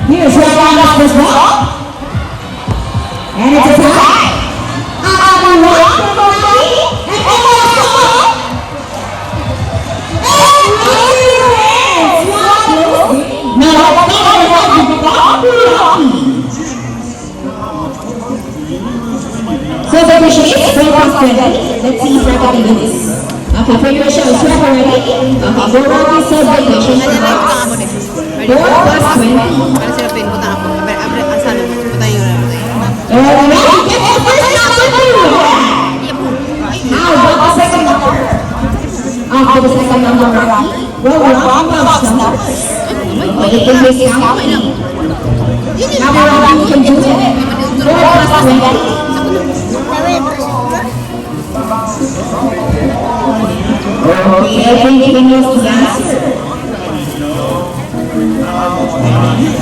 Here's your round of this ball. And it's a tie. So the question is, breakfast ready. Let's see if Rebecca can do this. Okay, for your show, is Rebecca ready? Okay, go round is celebration. 4 plus 20. Para sila pinpunta ako. Asal mo. Punta yung Alright, get the first number. Now, what the second number? After the second number, Rocky. Well, Rocky loves numbers. Okay, can you count? Now, Rocky, you can do it. 4 plus 20. Okay, I think you can use the answer.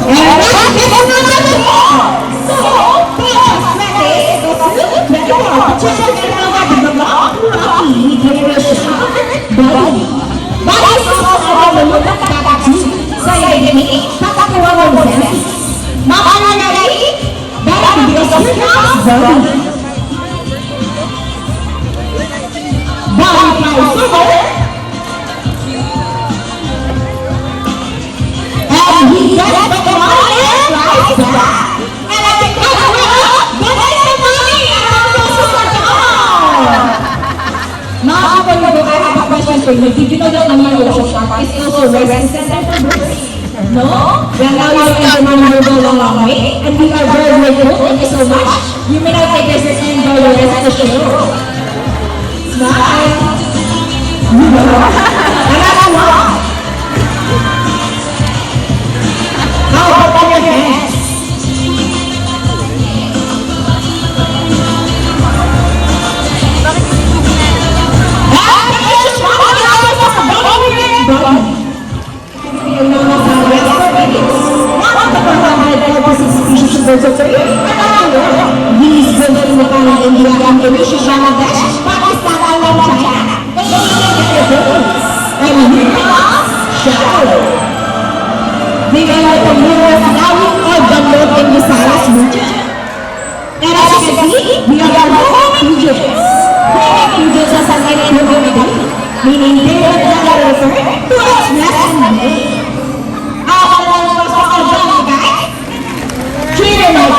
And that is another ball. So, Papa Smack goes to the ball. Check it out with the ball. Rocky, give it a shot. Buddy. Buddy is also on the look at Papa too. So, you can Papa ko one of them. Mama na ready? Buddy, because here comes Buddy. Buddy flies over. And he gets the ball and flies back. And I think that's the money. And I'm going to start down. Now, I have a question for you. Did you know that the mango shark is also resistant for birds? No? Well, now you can maneuver along way. And we are very grateful. Thank you so much. You may not take this and enjoy the rest of the show. Smile. Another one. How about your hands? These birds in the planet India, Indonesia, Bangladesh, Pakistan, and China. And here comes shadow. They are like a mirror flowing or download in the Cyrus region. And as you can see, we are the home pigeons. Home pigeons are sunlight in humidity, meaning they are not referred to its nest and name.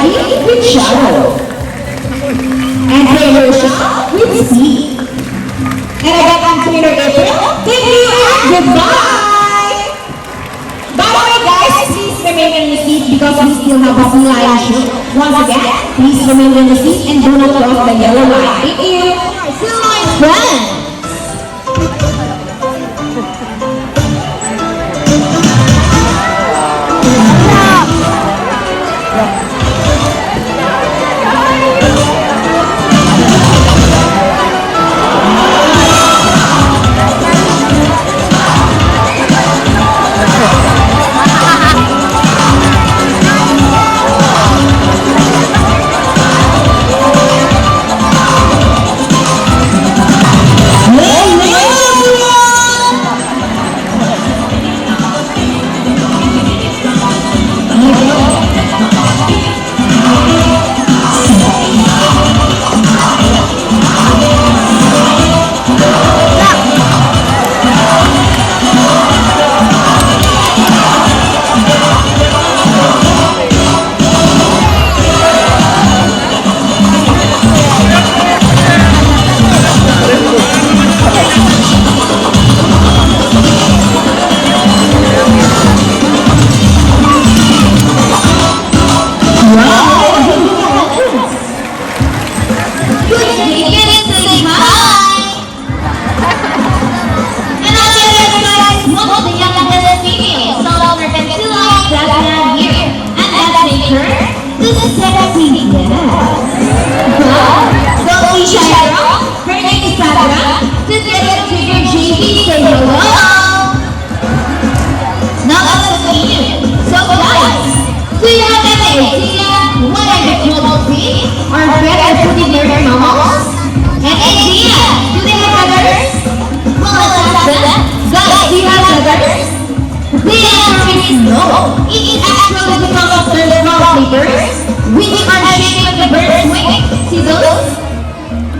With shadow and trainer with sea. And again, I'm trainer April. Thank you and goodbye. By the way, guys, please remain in the seat because we still have a full line show. Once again, please remain in the seat and do not cross the yellow line. Thank you. Full line friends.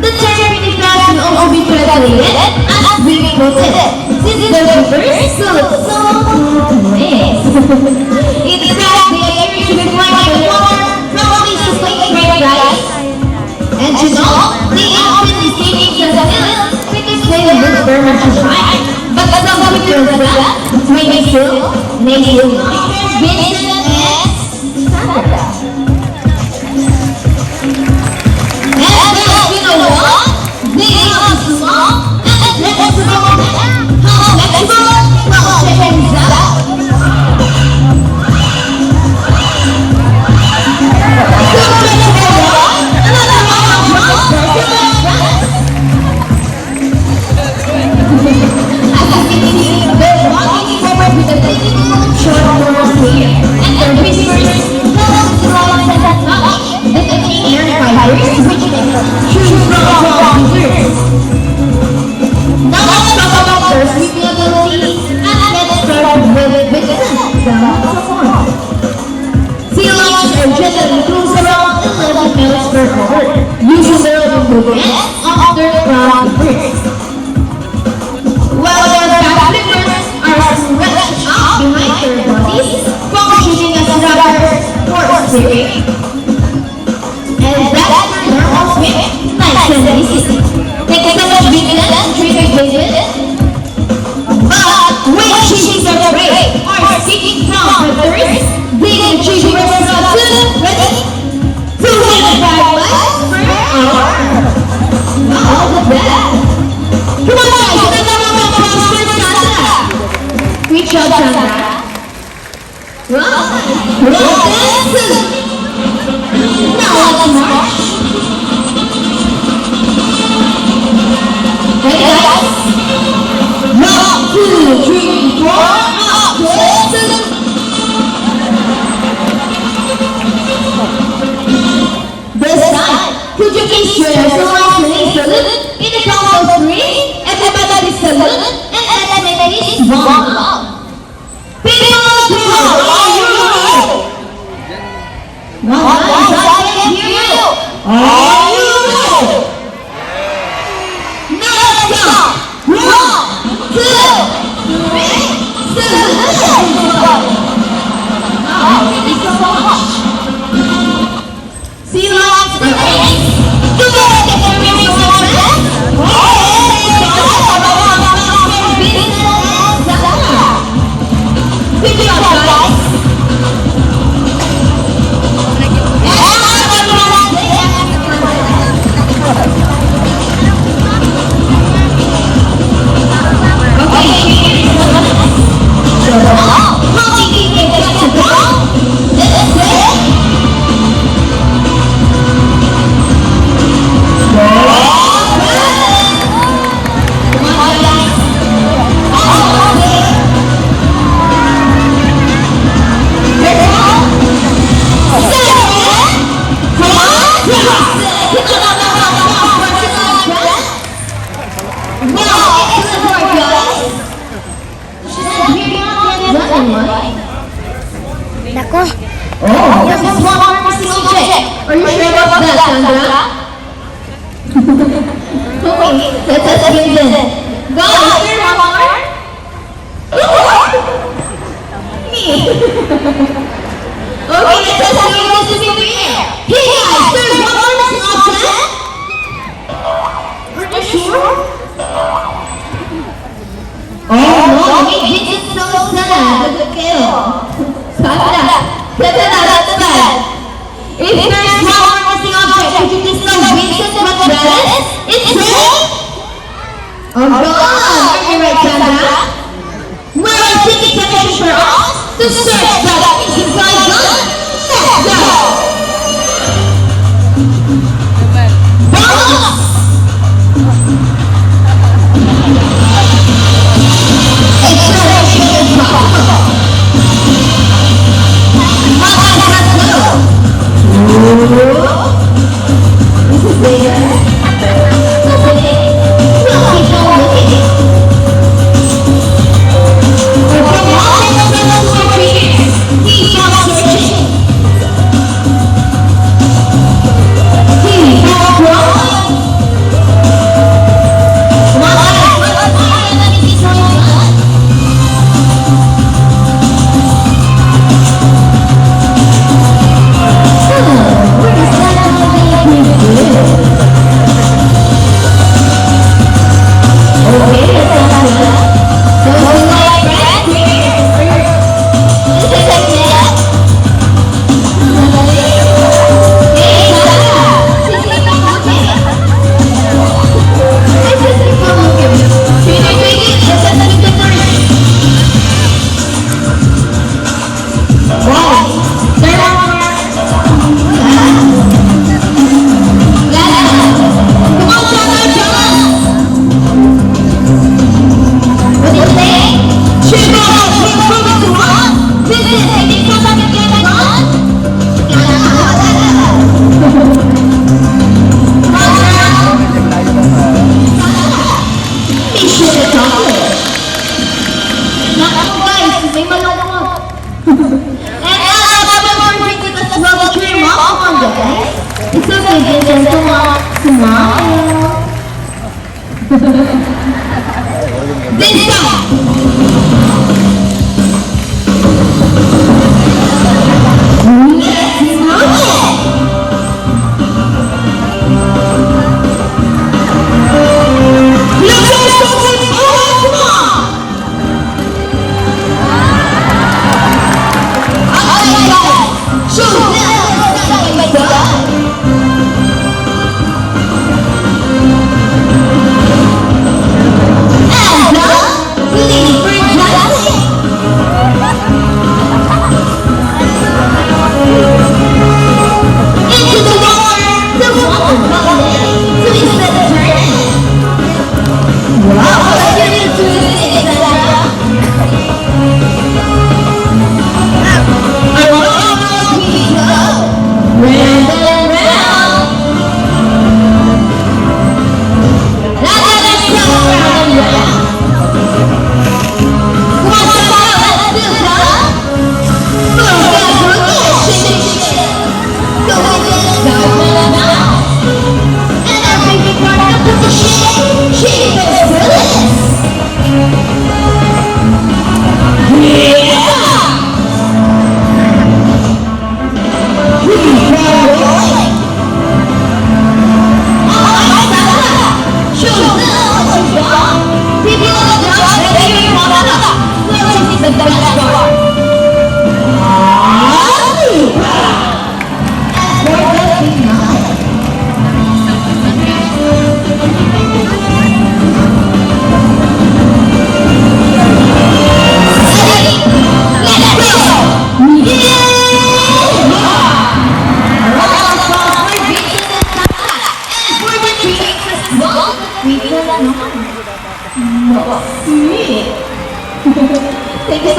The term pretty fast can also be translated as being quoted, since the reverse so nice. It's fast the Irish with like the water from places like fried rice. And you know, they often mistake it as a milk because they look very much alike. But some people say that between Nasil, Vincent, and Sandra. And you know what? They are small and flexible. How flexible? Well, check this out. So flexible, another one of my personal friends. As you can see, they're walking forward with a beautiful short girls here. And their whispers tell us lies and knowledge that the king and fighters which they choose from words. Now let's talk about their sleeping ability, and let's start with the perform. Sea lions are generally cruise around 11 miles per hour, using their own movements after ground birds. While their back flippers are stretched out behind their bodies, functioning as rubber for steering. And that's their normal swim, nice and easy. Take so much vigilance to trigger David. But when she's afraid or seeking from predators, they can trigger herself to ready to win 5 miles per hour. Wow, look at that. Come on guys, let's have a round for Sandra. Great job, Sandra. Wow, well done. Now let's march. Ready guys? 1, 2, 3, 4, up, listen. This time, could you please join us in my swimming salute? In the count of 3, everybody salute, and let's make this warm up. People, are you ready? One time, I can hear you. Are you ready? Now let's go. 1, 2, 3, salute. Oh, thank you so much. See you later, friends. Good luck at the race of friends. Good job, guys. Nako. Oh, this is one more missing object. Are you sure about that, Sandra? Okay, let's listen. Guys, is there one more? Me. Okay, let's see this is in the air. Hey guys, there's one more missing object. Are you sure? Oh no, this is so sad. Okay. Sandra, that's bad. If there's one more missing object, could you please tell Vincent what that is? It's safe? Oh God, are you right, Sandra? Well, I think it's a mission for us to search that missing gun. Let's go! Vamos! It's a mission impossible. This is there. Keep on This time. Thank you